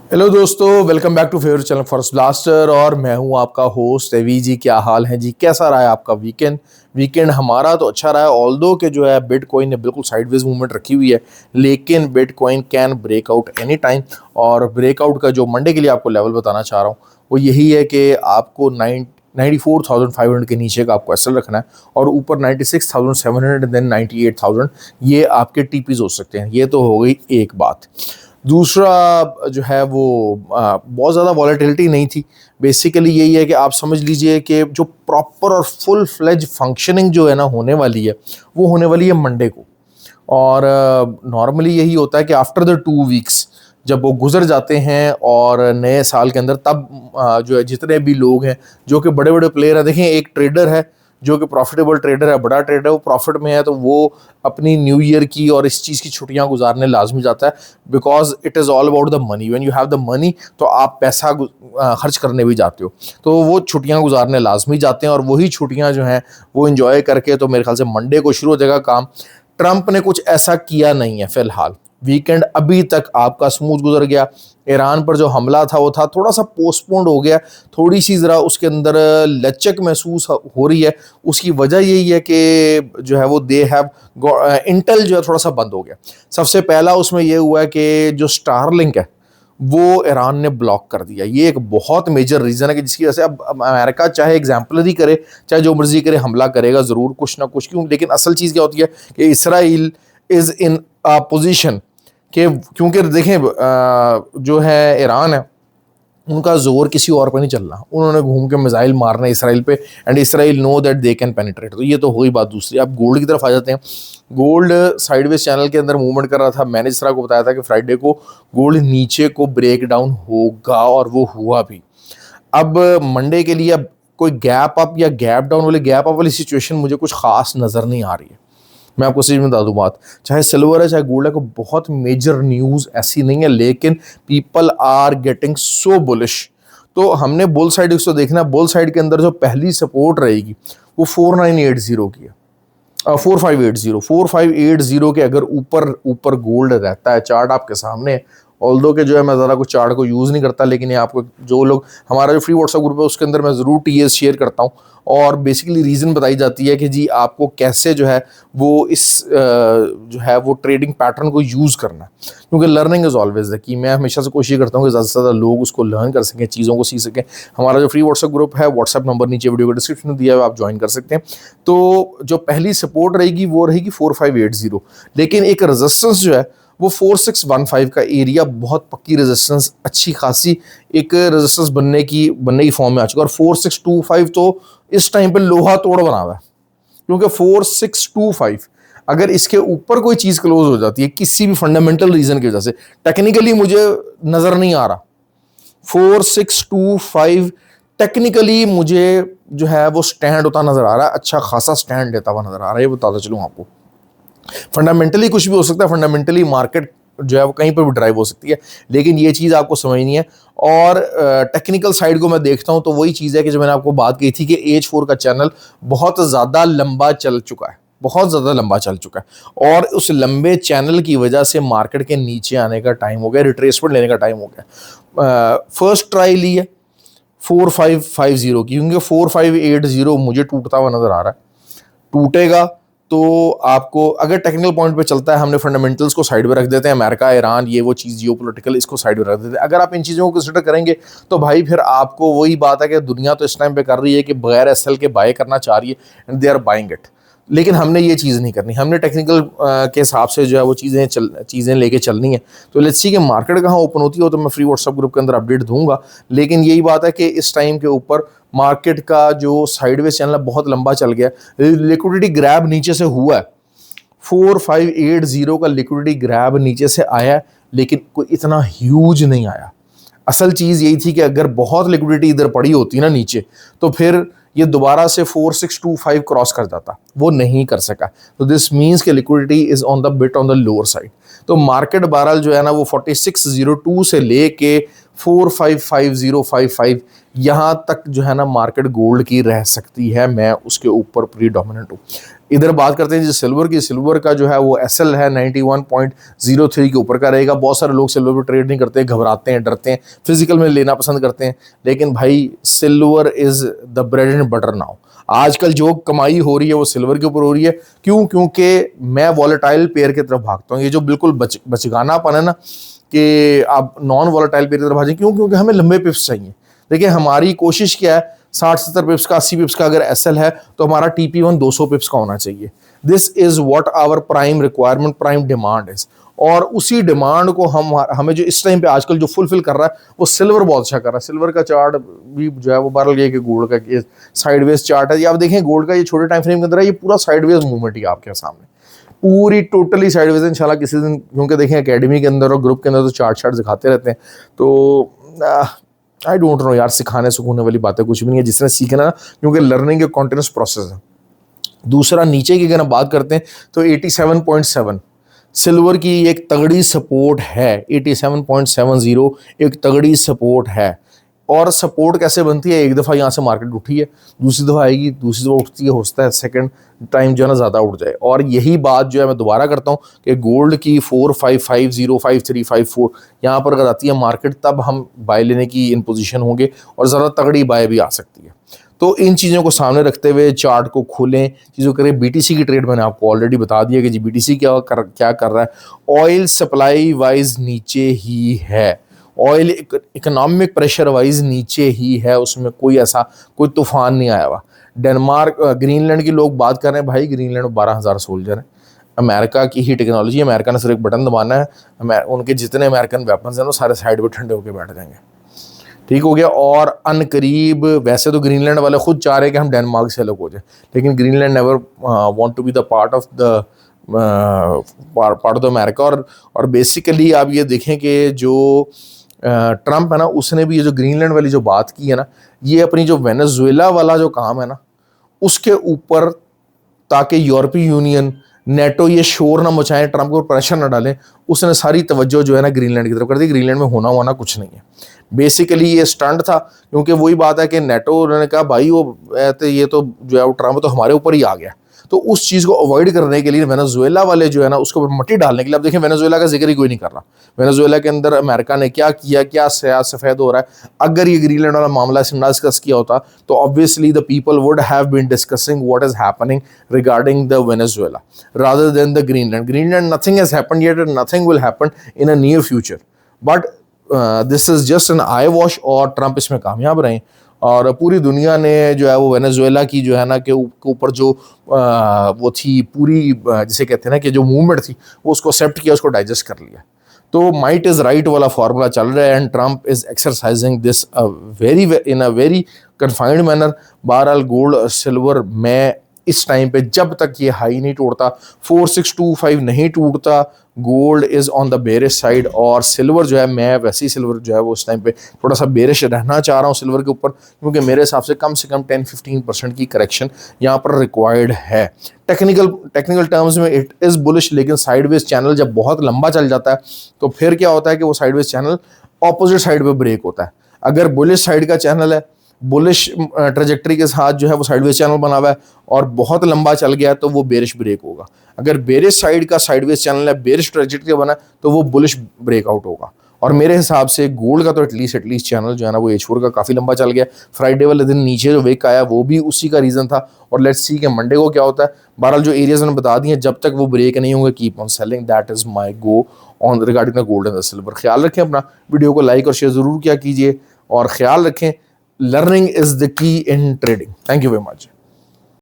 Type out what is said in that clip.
Hello दोस्तों, welcome back to favourite channel first blaster. और मैं हूं आपका होस्ट एवी जी। क्या हाल है जी? कैसा रहा है आपका वीकेंड हमारा तो अच्छा रहा है। ऑल्दो के जो है बिटकॉइन ने बिल्कुल साइडवेज मूवमेंट रखी हुई है, लेकिन bitcoin can breakout any time. और ब्रेकआउट का जो मंडे के लिए आपको लेवल बताना चाह रहा हूँ वो यही है कि आपको 94,500 के नीचे का आपको एसएल रखना है, और ऊपर 96,700 देन 98,000 ये आपके टीपीज हो सकते हैं। ये तो हो गई एक बात। दूसरा जो है वो बहुत ज़्यादा वॉलेटिलिटी नहीं थी। बेसिकली यही है कि आप समझ लीजिए कि जो प्रॉपर और फुल फ्लेज फंक्शनिंग जो है ना होने वाली है, वो होने वाली है मंडे को। और नॉर्मली यही होता है कि आफ्टर द 2 वीक्स जब वो गुजर जाते हैं और नए साल के अंदर, तब जो है जितने भी लोग हैं जो कि बड़े बड़े प्लेयर हैं, देखें एक ट्रेडर है जो कि प्रॉफिटेबल ट्रेडर है, बड़ा ट्रेडर है, वो प्रॉफिट में है, तो वो अपनी न्यू ईयर की और इस चीज़ की छुट्टियां गुजारने लाजमी जाता है। Because it is all about the money. When you have the money तो आप पैसा खर्च करने भी जाते हो, तो वो छुट्टियां गुजारने लाजमी जाते हैं। और वही छुट्टियां जो हैं वो इंजॉय करके तो मेरे ख्याल से मंडे को शुरू हो जाएगा काम। ट्रंप ने कुछ ऐसा किया नहीं है फिलहाल। वीकेंड अभी तक आपका स्मूथ गुजर गया। ईरान पर जो हमला था वो था थोड़ा सा पोस्टपोन्ड हो गया, थोड़ी सी ज़रा उसके अंदर लचक महसूस हो रही है। उसकी वजह यही है कि जो है वो दे हैव इंटेल जो है थोड़ा सा बंद हो गया। सबसे पहला उसमें यह हुआ है कि जो स्टारलिंक है वो ईरान ने ब्लॉक कर दिया। ये एक बहुत मेजर रीज़न है कि जिसकी वजह से अब अमेरिका चाहे एग्जाम्पलरी करे, चाहे जो मर्जी करे, हमला करेगा ज़रूर कुछ ना कुछ। क्यों? लेकिन असल चीज़ क्या होती है कि इसराइल इज़ इन पोजिशन कि, क्योंकि देखें जो है ईरान है उनका जोर किसी और पे नहीं चल रहा। उन्होंने घूम के मिसाइल मारना है इसराइल पे, and Israel know that they can penetrate. तो ये तो हो ही बात। दूसरी आप गोल्ड की तरफ आ जाते हैं। गोल्ड साइडवेज चैनल के अंदर मूवमेंट कर रहा था। मैंने इस तरह को बताया था कि फ्राइडे को गोल्ड नीचे को ब्रेक डाउन होगा, और वो हुआ भी। अब मंडे के लिए अब कोई गैप अप या गैप अप वाली सिचुएशन मुझे कुछ खास नज़र नहीं आ रही है। मैं आपको सच में बता दूं बात, चाहे सिल्वर है चाहे गोल्ड है, कोई बहुत मेजर न्यूज़ ऐसी नहीं है, लेकिन people are getting so bullish. तो हमने बुल साइड इसको देखना है। बुल साइड के अंदर जो पहली सपोर्ट रहेगी वो 4980 की है, 4580 के अगर ऊपर ऊपर गोल्ड रहता है। चार्ट आपके सामने, ऑल्दो के जो है मैं ज़रा कुछ चार्ट को यूज़ नहीं करता, लेकिन ये आपको जो लोग, हमारा जो फ्री व्हाट्सएप ग्रुप है उसके अंदर मैं ज़रूर टीएस शेयर करता हूँ, और बेसिकली रीज़न बताई जाती है कि जी आपको कैसे जो है वो इस जो है वो ट्रेडिंग पैटर्न को यूज़ करना है। क्योंकि learning is always the key. मैं हमेशा से कोशिश करता हूँ कि ज़्यादा से ज़्यादा लोग उसको लर्न कर सकें, चीज़ों को सीख सकें। हमारा जो फ्री व्हाट्सएप ग्रुप है, व्हाट्सएप नंबर नीचे वीडियो का डिस्क्रिप्शन में दिया है, आप ज्वाइन कर सकते हैं। तो जो पहली सपोर्ट रहेगी वो रहेगी 4580, लेकिन एक रेजिस्टेंस जो है वो 4615 का एरिया, बहुत पक्की रेजिस्टेंस, अच्छी खासी एक रेजिस्टेंस बनने की फॉर्म में आ चुका है। और 4625 तो इस टाइम पे लोहा तोड़ बना हुआ है, क्योंकि 4625 अगर इसके ऊपर कोई चीज क्लोज हो जाती है किसी भी फंडामेंटल रीजन की वजह से, टेक्निकली मुझे नजर नहीं आ रहा 4625 टेक्निकली मुझे जो है वो स्टैंड होता नजर आ रहा है, अच्छा खासा स्टैंड लेता हुआ नजर आ रहा है। ये बताता चलूं आपको, फंडामेंटली कुछ भी हो सकता है, फंडामेंटली मार्केट जो है वो कहीं पर भी ड्राइव हो सकती है, लेकिन ये चीज़ आपको समझनी है। और टेक्निकल साइड को मैं देखता हूं तो वही चीज़ है कि जो मैंने आपको बात की थी कि H4 का चैनल बहुत ज़्यादा लंबा चल चुका है, बहुत ज़्यादा लंबा चल चुका है, और उस लंबे चैनल की वजह से मार्केट के नीचे आने का टाइम हो गया, रिट्रेसमेंट लेने का टाइम हो गया। फर्स्ट ट्राई ली है 4550 की, क्योंकि 4580 मुझे टूटता हुआ नज़र आ रहा है। टूटेगा तो आपको, अगर टेक्निकल पॉइंट पे चलता है, हमने फंडामेंटल्स को साइड में रख देते हैं, अमेरिका ईरान ये वो चीज़ जियोपॉलिटिकल, इसको साइड में रख देते हैं। अगर आप इन चीज़ों को कंसिडर करेंगे तो भाई फिर आपको वही बात है कि दुनिया तो इस टाइम पे कर रही है कि बगैर एसएल के बाय करना चाह रही है, and they are buying it. लेकिन हमने ये चीज़ नहीं करनी, हमने टेक्निकल के हिसाब से जो है वो चीज़ें लेके चलनी है। तो लेट्स सी कि मार्केट कहाँ ओपन होती है, तो मैं फ्री व्हाट्सएप ग्रुप के अंदर अपडेट दूंगा। लेकिन यही बात है कि इस टाइम के ऊपर मार्केट का जो साइडवेज चैनल बहुत लंबा चल गया, लिक्विडिटी ग्रैब नीचे से हुआ है। 4580 का लिक्विडिटी ग्रैब नीचे से आया है, लेकिन कोई इतना ह्यूज नहीं आया। असल चीज़ यही थी कि अगर बहुत लिक्विडिटी इधर पड़ी होती ना नीचे, तो फिर ये दोबारा से 4625 क्रॉस कर जाता, वो नहीं कर सका। तो दिस मीन्स कि liquidity is on the bit on the lower side. तो मार्केट बहरहाल जो है ना वो 4602 से लेके 455055 यहाँ तक जो है ना मार्केट गोल्ड की रह सकती है। मैं उसके ऊपर प्रीडोमिनेंट हूँ। इधर बात करते हैं जी सिल्वर की। सिल्वर का जो है वो एसएल है 91.03 के ऊपर का रहेगा। बहुत सारे लोग सिल्वर पर ट्रेड नहीं करते, घबराते हैं, डरते हैं, फिजिकल में लेना पसंद करते हैं, लेकिन भाई silver is the bread and butter now. आजकल जो कमाई हो रही है वो सिल्वर के ऊपर हो रही है। क्यों? क्योंकि मैं वॉलेटाइल पेयर की तरफ भागता हूँ। ये जो बिल्कुल बचगानापन है ना कि आप नॉन वॉलेटाइल पेयर की तरफ भागें, क्यों? क्योंकि हमें लंबे पिप्स चाहिए। देखिए हमारी कोशिश क्या है, 60-70 पिप्स का, 80 पिप्स का अगर एसएल है तो हमारा टीपी1 200 पिप्स का होना चाहिए। This is what our prime requirement, prime demand is. और उसी डिमांड को हमें जो इस टाइम पे आजकल जो फुलफिल कर रहा है वो सिल्वर बहुत अच्छा कर रहा है। सिल्वर का चार्ट भी जो है वो बदल गया कि गोल्ड का साइडवेज चार्ट है। ये आप देखें गोल्ड का ये छोटे टाइम फ्रेम के अंदर है, ये पूरा साइडवेज मूवमेंट ही आपके सामने, पूरी टोटली साइडवेज। इंशाल्लाह किसी दिन, क्योंकि देखें एकेडमी के अंदर और ग्रुप के अंदर तो चार्ट दिखाते रहते हैं, तो आई डोंट नो यार, सिखाने सुखाने वाली बातें कुछ भी नहीं है, जिसने सीखना ना, क्योंकि लर्निंग एक कॉन्टिन्यूस प्रोसेस है। दूसरा नीचे की अगर हम बात करते हैं तो 87.7 सिल्वर की एक तगड़ी सपोर्ट है। 87.70 एक तगड़ी सपोर्ट है। और सपोर्ट कैसे बनती है? एक दफ़ा यहाँ से मार्केट उठी है, दूसरी दफ़ा आएगी, दूसरी दफ़ा उठती है, होता है सेकंड टाइम जो है ना ज़्यादा उठ जाए। और यही बात जो है मैं दोबारा करता हूँ कि गोल्ड की 45505 यहाँ पर अगर आती है मार्केट, तब हम बाय लेने की इन पोजीशन होंगे और ज़्यादा तगड़ी बाय भी आ सकती है। तो इन चीज़ों को सामने रखते हुए चार्ट को खोलें, चीज़ों करें। बीटीसी की ट्रेड मैंने आपको ऑलरेडी बता दिया कि जी बीटीसी क्या कर रहा है। ऑयल सप्लाई वाइज नीचे ही है, ऑयल इकोनॉमिक प्रेशर वाइज नीचे ही है, उसमें कोई तूफान नहीं आया हुआ। डेनमार्क, ग्रीनलैंड की लोग बात कर रहे हैं, भाई ग्रीनलैंड में 12,000 सोल्जर हैं। अमेरिका की ही टेक्नोलॉजी, अमेरिका ने सिर्फ एक बटन दबाना है, उनके जितने अमेरिकन वेपन्स हैं वो सारे साइड पे ठंडे होकर बैठ जाएंगे, ठीक हो गया। और अनकरीब वैसे तो ग्रीनलैंड वाले खुद चाह रहे हैं कि हम डेनमार्क से अलग हो जाए, लेकिन Greenland never want to be the part of the America. और बेसिकली आप ये देखें कि जो ट्रंप है ना, उसने भी ये जो ग्रीनलैंड वाली जो बात की है ना, ये अपनी जो वेनेजुएला वाला जो काम है ना उसके ऊपर, ताकि यूरोपीय यूनियन, नेटो ये शोर ना मचाएं, ट्रंप को प्रेशर ना डालें, उसने सारी तवज्जो जो है ना ग्रीनलैंड की तरफ कर दी। ग्रीनलैंड में होना कुछ नहीं है। बेसिकली ये स्टंट था, क्योंकि वही बात है कि नेटो उन्होंने कहा भाई वो ये तो जो है वो ट्रंप तो हमारे ऊपर ही आ गया। तो उस चीज़ को अवॉइड करने के लिए वेनेजुएला वाले जो है ना उसके ऊपर मट्टी डालने के लिए, अब देखें वेनेजुएला का जिक्र ही कोई नहीं कर रहा। वेनेजुएला के अंदर अमेरिका ने क्या किया, क्या सफ़ेद हो रहा है। अगर ये ग्रीनलैंड वाला मामला ना डिस्कस किया होता तो obviously the people would have been discussing what is happening regarding the Venezuela rather than the Greenland. Greenland nothing has happened yet and nothing will happen in a near future, but this is just an eyewash. और Trump इसमें कामयाब रहे और पूरी दुनिया ने जो है वो वेनेजुएला की जो है ना के ऊपर जो वो थी पूरी, जिसे कहते हैं ना कि जो मूवमेंट थी, वो उसको एक्सेप्ट किया, उसको डाइजेस्ट कर लिया। तो माइट इज़ राइट वाला फार्मूला चल रहा है and Trump is exercising this in a very confined manner. बहरहाल गोल्ड सिल्वर में इस टाइम पे जब तक ये हाई नहीं टूटता, 4625 नहीं टूटता, gold is on the bearish side. और सिल्वर जो है, मैं वैसे ही सिल्वर जो है वो उस टाइम पे थोड़ा सा बेरिश रहना चाह रहा हूँ सिल्वर के ऊपर, क्योंकि मेरे हिसाब से कम 10-15% की करेक्शन यहाँ पर रिक्वायर्ड है। टेक्निकल टर्म्स में इट इज़ बुलिश, लेकिन साइडवेज चैनल जब बहुत लंबा चल जाता है तो फिर क्या होता है कि वो साइडवेज चैनल ऑपोजिट साइड पे ब्रेक होता है। अगर बुलिश साइड का चैनल है, बुलिश ट्रेजेक्टरी के साथ जो है वो साइडवेज चैनल बना हुआ है और बहुत लंबा चल गया तो वो बेरिश ब्रेक होगा। अगर बेरिश साइड का साइडवेज चैनल है, बेरिश ट्रेजेक्टरी बना तो वो बुलिश ब्रेकआउट होगा। और मेरे हिसाब से गोल्ड का तो एटलीस्ट चैनल जो है ना वो H4 का काफ़ी लंबा चल गया। फ्राइडे वाले दिन नीचे जो वेक आया वो भी उसी का रीज़न था। और लेट्स सी कि मंडे को क्या होता है। बहरहाल जो एरियाज मैंने बता दिए, जब तक वो ब्रेक नहीं होंगे, keep on selling. That is my go on regarding the gold and the silver. ख्याल रखें अपना, वीडियो को लाइक और शेयर ज़रूर किया कीजिए और ख्याल रखें, learning is the key in trading. Thank you very much.